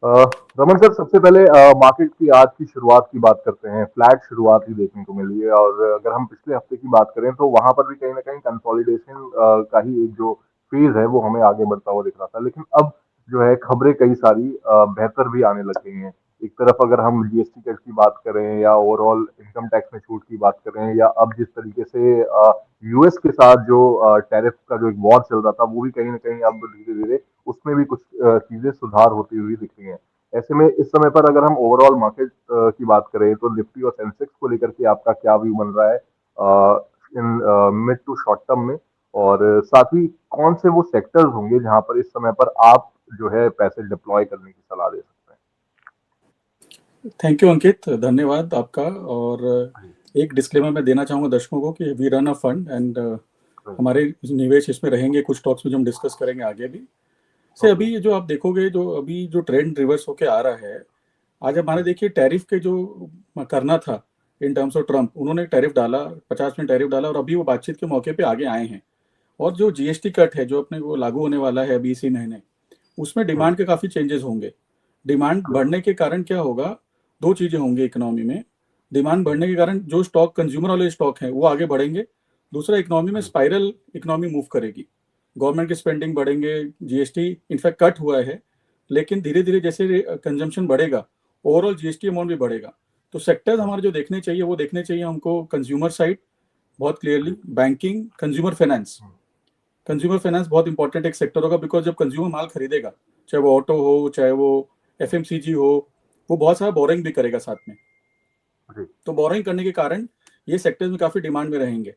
अ, Raman sir, सबसे पहले market की आज की शुरुआत की बात करते हैं। फ्लैट शुरुआत ही देखने को मिली है, और अगर हम पिछले हफ्ते की बात करें तो वहां पर भी कहीं ना कहीं कंसोलिडेशन का ही एक जो फेज है वो हमें आगे बढ़ता हुआ दिख रहा था। लेकिन अब जो है खबरें कई सारी बेहतर भी आने लग गई हैं। एक तरफ अगर हम जीएसटी कट की बात करें या ओवरऑल इनकम टैक्स में छूट की बात करें, या अब जिस तरीके से यूएस के साथ जो टैरिफ का जो एक वॉर चल रहा था, वो भी कहीं ना कहीं अब धीरे धीरे उसमें भी कुछ चीजें सुधार होती हुई दिख रही हैं। ऐसे में इस समय पर अगर हम ओवरऑल मार्केट की बात करें तो निफ्टी और सेंसेक्स को लेकर के आपका क्या व्यू बन रहा है in mid to short term में? और साथ ही कौन से वो सेक्टर्स होंगे जहां पर इस समय पर आप जो है पैसे डिप्लॉय करने की सलाह दे सकते थैंक यू अंकित, धन्यवाद आपका। और हैं? एक डिस्क्लेमर मैं देना चाहूँगा दर्शकों को कि we run a fund and जी। हमारे निवेश इसमें रहेंगे, कुछ स्टॉक्स में जो हम डिस्कस करेंगे आगे भी। से ओके। अभी जो आप देखोगे, जो अभी जो ट्रेंड रिवर्स होके आ रहा है, आज हमारे देखिए टैरिफ के जो करना था इन टर्म्स ऑफ ट्रम्प, उन्होंने टैरिफ डाला, 50% टैरिफ डाला, और अभी वो बातचीत के मौके पे आगे आए हैं। और जो जीएसटी कट है जो अपने वो लागू होने वाला है अभी इसी महीने, उसमें डिमांड के काफ़ी चेंजेस होंगे। डिमांड बढ़ने के कारण क्या होगा, दो चीज़ें होंगी इकोनॉमी में। डिमांड बढ़ने के कारण जो स्टॉक कंज्यूमर वाले स्टॉक हैं वो आगे बढ़ेंगे। दूसरा, इकोनॉमी में स्पाइरल इकोनॉमी मूव करेगी, गवर्नमेंट की स्पेंडिंग बढ़ेंगे। जीएसटी इनफैक्ट कट हुआ है, लेकिन धीरे धीरे जैसे कंजम्पशन बढ़ेगा, ओवरऑल जीएसटी अमाउंट भी बढ़ेगा। तो सेक्टर्स हमारे जो देखने चाहिए वो देखने चाहिए हमको, कंज्यूमर साइड बहुत clearly, banking, consumer finance. Consumer finance बहुत इंपॉर्टेंट एक सेक्टर होगा, बिकॉज जब कंज्यूमर माल खरीदेगा, चाहे वो ऑटो हो, चाहे वो एफएमसीजी हो, वो बहुत सारा बोरिंग भी करेगा साथ में। तो बोरिंग करने के कारण ये सेक्टर्स में काफ़ी डिमांड में रहेंगे।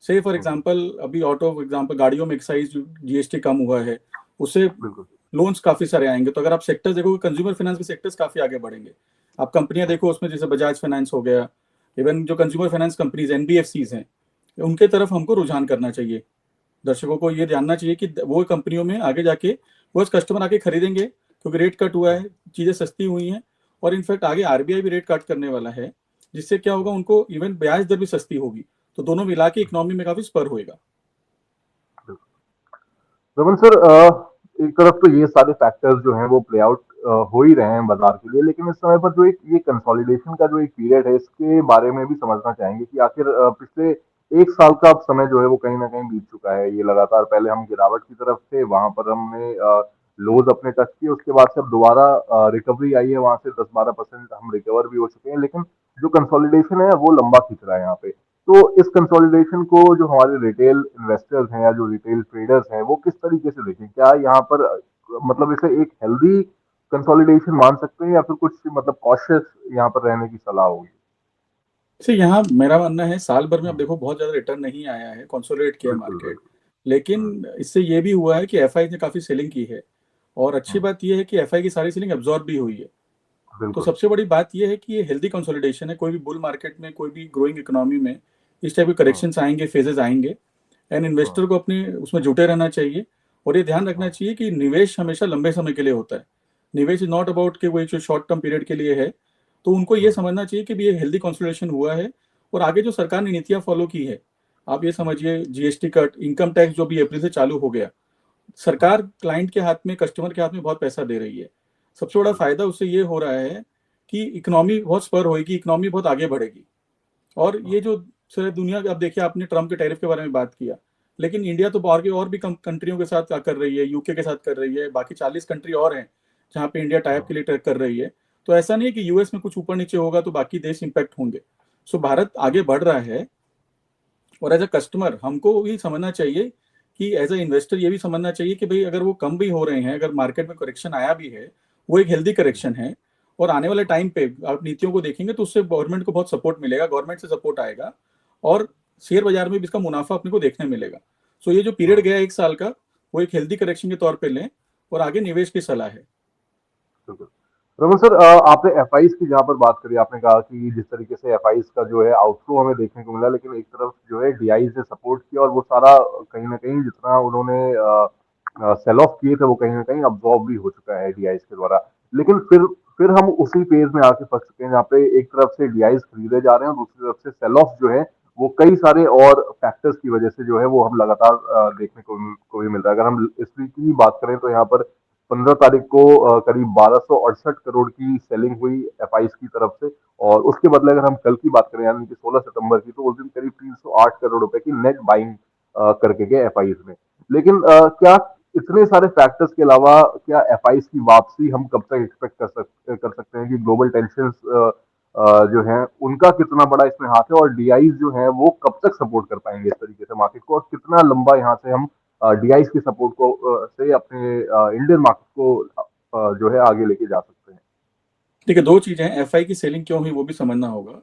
से फॉर एग्जांपल, अभी ऑटो एग्जांपल, गाड़ियों में एक्साइज जीएसटी कम हुआ है, उससे बिल्कुल। लोन्स काफ़ी सारे आएंगे। तो अगर आप सेक्टर्स देखोगे, कंज्यूमर फाइनेंस के सेक्टर्स काफ़ी आगे बढ़ेंगे। आप कंपनियां देखो, उसमें जैसे बजाज फाइनेंस हो गया, इवन जो कंज्यूमर फाइनेंस कंपनीज एनबीएफसीज हैं, उनके तरफ हमको रुझान करना चाहिए। दर्शकों को ये जानना चाहिए कि वो कंपनियों में आगे जाके वो कस्टमर आके खरीदेंगे, क्योंकि रेट कट हुआ है, चीज़ें सस्ती हुई हैं। और इनफैक्ट आगे आरबीआई भी रेट कट करने वाला है, जिससे क्या होगा, उनको इवन ब्याज दर भी सस्ती होगी। तो दोनों मिला के इकोनॉमी में काफ़ी स्पर होएगा। रमन सर, एक तरफ तो ये सारे फैक्टर्स जो हैं वो प्ले आउट हो ही रहे हैं बाजार के लिए, लेकिन इस समय पर जो एक ये कंसोलिडेशन का जो एक पीरियड है, इसके बारे में भी समझना चाहेंगे कि आखिर पिछले एक साल का अब समय जो है वो कहीं ना कहीं बीत चुका है। ये लगातार पहले हम गिरावट की तरफ थे, वहां पर हमने लोज अपने टच किए, उसके बाद से अब दोबारा रिकवरी आई है, वहां से 10-12% हम रिकवर भी हो चुके हैं। लेकिन जो कंसोलिडेशन है वो लंबा खींच रहा है यहाँ पे। तो इस कंसोलिडेशन को जो हमारे रिटेल इन्वेस्टर्स हैं या जो रिटेल ट्रेडर्स हैं वो किस तरीके से देखें? क्या यहाँ पर मतलब इसे एक हेल्दी कंसोलिडेशन मान सकते हैं, या फिर कुछ मतलब कॉशियस यहाँ पर रहने की सलाह होगी? से यहाँ मेरा मानना है, साल भर में अब देखो बहुत ज़्यादा रिटर्न नहीं आया है, कंसोलिडेट किया है बिल्कुल मार्केट। बिल्कुल। लेकिन इससे ये भी हुआ है कि एफआई ने काफ़ी सेलिंग की है। और अच्छी हम्म, बात यह है कि एफआई की सारी सेलिंग एब्जॉर्ब भी हुई है। तो बिल्कुल। सबसे बड़ी बात यह है कि ये हेल्दी कंसोलिडेशन है। कोई भी बुल मार्केट में, कोई भी ग्रोइंग इकोनॉमी में इस टाइप के हम्म, करेक्शंस आएंगे, फेजेस आएंगे। एंड हम्म, इन्वेस्टर को अपने उसमें जुटे रहना चाहिए। और ये ध्यान रखना हम्म, चाहिए कि निवेश हमेशा लंबे समय के लिए होता है। निवेश इज नॉट अबाउट कि वही जो शॉर्ट टर्म पीरियड के लिए है। तो उनको ये हम्म, समझना चाहिए कि भी ये हेल्दी कंसोलिडेशन हुआ है। और आगे जो सरकार ने नीतियां फॉलो की है, आप ये समझिए, जीएसटी कट, इनकम टैक्स जो भी अप्रैल से चालू हो गया, हम्म, सरकार क्लाइंट के हाथ में, कस्टमर के हाथ में बहुत पैसा दे रही है। सबसे बड़ा फायदा उससे ये हो रहा है कि इकोनॉमी बहुत स्पर होएगी, इकोनॉमी बहुत आगे बढ़ेगी। और ये जो सारी दुनिया, अब देखिए आपने ट्रम्प के टैरिफ के बारे में बात किया, लेकिन इंडिया तो बाहर के और भी कंट्रियों के साथ क्या कर रही है, यूके के साथ कर रही है, बाकी 40 कंट्री और हैं जहाँ पे इंडिया टाइप के लिए ट्रैक कर रही है। तो ऐसा नहीं है कि यूएस में कुछ ऊपर नीचे होगा तो बाकी देश इंपैक्ट होंगे। सो भारत आगे बढ़ रहा है। और एज अ कस्टमर हमको भी समझना चाहिए, कि एज अ इन्वेस्टर ये भी समझना चाहिए कि भाई अगर वो कम भी हो रहे हैं, अगर मार्केट में करेक्शन आया भी है, वो एक हेल्दी करेक्शन है। और आने वाले टाइम पे आप नीतियों को देखेंगे तो उससे गवर्नमेंट को बहुत सपोर्ट मिलेगा, गवर्नमेंट से सपोर्ट आएगा। और शेयर बाजार में भी इसका मुनाफा अपने को देखने मिलेगा। सो ये जो पीरियड हम्म, गया एक साल का, वो एक हेल्दी करेक्शन के तौर पे लें। और आगे निवेश की सलाह है। बिल्कुल। रमन सर, आपने एफआईज की जहाँ पर बात करी, आपने कहा कि जिस तरीके से एफआईज का जो है आउटफ्लो हमें देखने को मिला, लेकिन एक तरफ जो है डीआईज ने सपोर्ट किया, और वो सारा कहीं ना कहीं जितना उन्होंने सेल ऑफ किए थे वो कहीं ना कहीं अब्जॉर्ब भी हो चुका है डीआईज के द्वारा। लेकिन फिर हम उसी पेज में आके फंस चुके हैं जहाँ पे एक तरफ से डीआईज खरीदे जा रहे हैं और दूसरी तरफ से सेल ऑफ जो है वो कई सारे और फैक्टर्स की वजह से जो है वो हम लगातार देखने को भी मिल रहा है। अगर हम इस वीक की बात करें तो यहाँ पर 15 तारीख को करीब 1268 करोड़ की सेलिंग हुई एफआईज की तरफ से। और उसके बदले अगर हम कल की बात करें यानी कि 16 सितंबर की, तो उस दिन करीब 308 करोड़ रुपए की नेट बाइंग करके गए एफआईज में। लेकिन क्या इतने सारे फैक्टर्स के अलावा क्या एफआईज की वापसी हम कब तक एक्सपेक्ट कर सकते हैं कि ग्लोबल टेंशन जो है उनका कितना बड़ा इसमें हाथ है, और डीआईज जो है वो कब तक सपोर्ट कर पाएंगे इस तरीके से मार्केट को, और कितना लंबा यहाँ से हम डीआईज की सपोर्ट को से अपने इंडियन मार्केट को जो है आगे लेके जा सकते हैं। देखिए, दो चीजें हैं, एफआई की सेलिंग क्यों हुई वो भी समझना होगा।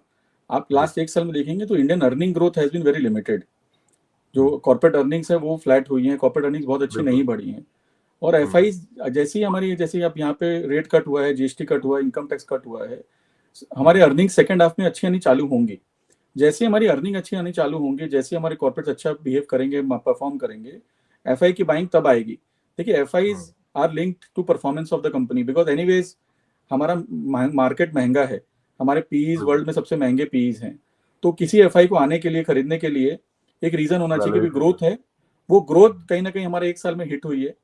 आप जी। लास्ट एक साल में देखेंगे तो Indian earning growth has been very limited. जो हम्म, कॉर्पोरेट अर्निंग्स है वो फ्लैट हुई हैं, कॉर्पोरेट अर्निंग्स बहुत अच्छी बिल्कुल। नहीं बढ़ी हैं। और हम्म, एफआई जैसे ही हमारी, जैसे ही आप यहाँ पे रेट कट हुआ है, जीएसटी कट हुआ है, इनकम टैक्स कट हुआ है, हमारे हम्म, अर्निंग सेकंड हाफ में अच्छी आनी चालू होंगी। जैसे हमारी अर्निंग अच्छी आनी चालू होंगी, जैसे हमारे कॉर्पोरेट अच्छा बिहेव करेंगे, परफॉर्म करेंगे, एफआई की बाइंग तब आएगी। देखिए, hmm, FIs are linked to performance of the company, because anyways हमारा मार्केट महंगा है, हमारे पीईज बिल्कुल। वर्ल्ड में सबसे महंगे पीईज हैं। तो किसी एफआई को आने के लिए, खरीदने के लिए एक रीजन होना चाहिए कि वैलिडेशन ग्रोथ चाहिए। है। वो ग्रोथ हम्म, कहीं ना कहीं हमारे एक साल में हिट हुई है,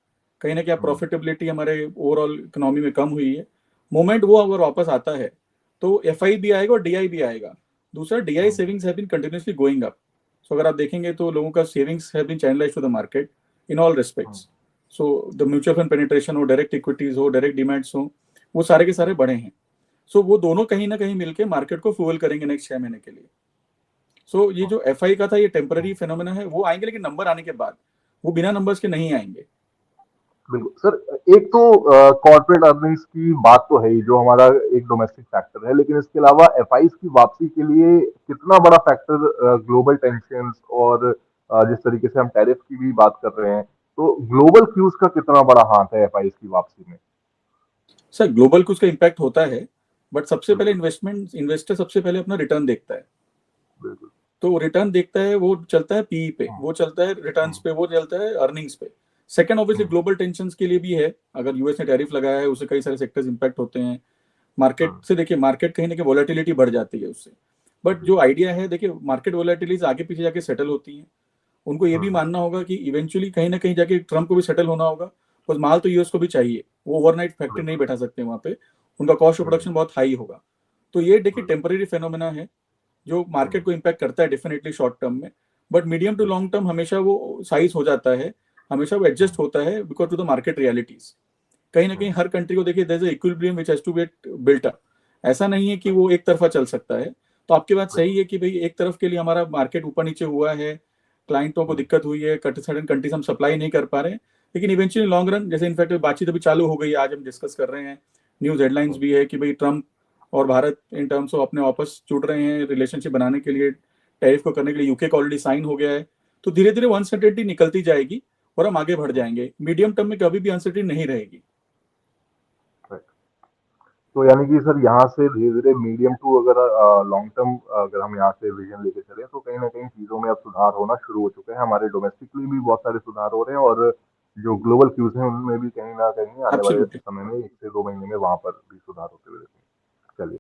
कहीं ना कहीं हम्म, प्रॉफिटेबिलिटी हमारे ओवरऑल इकोनॉमी में कम हुई है। मोमेंट वो अगर वापस आता है तो एफआई भी आएगा और डीआई भी आएगा। दूसरा, DI hmm, savings have been continuously going up. So अगर आप देखेंगे तो लोगों का savings have been channelised to the market in all hmm, respects. So the mutual fund penetration हो, डायरेक्ट इक्विटीज हो, डायरेक्ट डिमांड्स हो, वो सारे के सारे हम्म, बढ़े हैं। सो वो दोनों कहीं ना कहीं मिलकर मार्केट को फ्यूल करेंगे नेक्स्ट 6 महीने के लिए। सो ये हम्म, जो एफआई का था, ये टेम्पररी हम्म। फेनोमेना है, वो आएंगे लेकिन नंबर आने के बाद। वो बिना नंबर्स के नहीं आएंगे। बिल्कुल सर, एक तो कॉर्पोरेट अर्निंग्स की बात तो है ही जो हमारा एक डोमेस्टिक फैक्टर है, लेकिन इसके अलावा एफआईज की वापसी के लिए कितना बड़ा फैक्टर ग्लोबल टेंशन और जिस तरीके से हम टैरिफ की भी बात कर रहे हैं, तो ग्लोबल क्यूज का कितना बड़ा हाथ है एफआईज की वापसी में। सर, ग्लोबल कुछ का इम्पैक्ट होता है, बट सबसे पहले बिल्कुल। इन्वेस्टर सबसे पहले अपना रिटर्न देखता है। बिल्कुल। तो रिटर्न देखता है, वो चलता है पीई पे, हम्म, वो चलता है रिटर्न्स हम्म, पे, वो चलता है अर्निंग्स पे। सेकंड, ऑब्वियसली हम्म, ग्लोबल टेंशन के लिए भी है। अगर यूएस ने टैरिफ लगाया है, उससे कई सारे सेक्टर्स इंपैक्ट होते हैं। मार्केट हम्म, से देखिए, मार्केट कहीं ना कहीं वोलेटिलिटी बढ़ जाती है उससे। बट जी। जो आइडिया है, देखिए मार्केट वोलेटिलिटीज आगे पीछे जाके सेटल होती हैं। उनको ये भी हम्म, मानना होगा कि इवेंचुअली कहीं ना कहीं जाके ट्रम्प को भी सेटल होना होगा, बस माल तो यूएस को भी चाहिए, वो ओवरनाइट फैक्ट्री नहीं बिल्कुल। बैठा सकते वहां पे। उनका कॉस्ट ऑफ हम्म, प्रोडक्शन बहुत हाई होगा। तो ये देखिए बिल्कुल। टेम्पररी फेनोमेना है, जो मार्केट हम्म, को इम्पैक्ट करता है डेफिनेटली शॉर्ट टर्म में। बट मीडियम टू बिल्कुल। लॉन्ग टर्म हमेशा वो साइज हो जाता है, हमेशा वो एडजस्ट हम्म, होता है because to the market realities. कहीं ना कहीं हम्म, हर कंट्री को देखिए, there is equilibrium which has to get built up. ऐसा नहीं है कि वो एक तरफा चल सकता है। तो आपकी बात सही बिल्कुल। है कि भाई एक तरफ के लिए हमारा मार्केट ऊपर नीचे हुआ है, क्लाइंटों को हम्म, दिक्कत हुई है, सडन कंट्रीज हम सप्लाई नहीं कर पा रहे हैं। लेकिन इवेंचुअली लॉन्ग रन, जैसे इनफैक्ट बातचीत अभी चालू हो गई है, आज हम डिस्कस कर रहे हैं, न्यूज हेडलाइंस हम्म, भी है कि भाई ट्रम्प और भारत इन टर्म्स ऑफ अपने वापस जुड़ रहे हैं रिलेशनशिप बनाने के लिए, टैरिफ को करने के लिए यूके का ऑलरेडी साइन हो गया है। तो धीरे धीरे वो अनसर्टेनिटी निकलती जाएगी और हम आगे बढ़ हम्म, जाएंगे। मीडियम टर्म में कभी भी अनसर्टेनिटी नहीं रहेगी। right। तो यानी कि सर यहाँ से धीरे धीरे मीडियम टू अगर लॉन्ग टर्म अगर हम यहाँ से विजन लेके चले, तो कहीं ना कहीं चीजों में अब सुधार होना शुरू हो चुके हैं, हमारे डोमेस्टिकली भी बहुत सारे सुधार हो रहे हैं, और जो ग्लोबल क्यूज हैं उनमें भी कहीं ना कहीं आने वाले एब्सोल्युटली। समय में 1 से 2 महीने में वहां पर भी सुधार होते हुए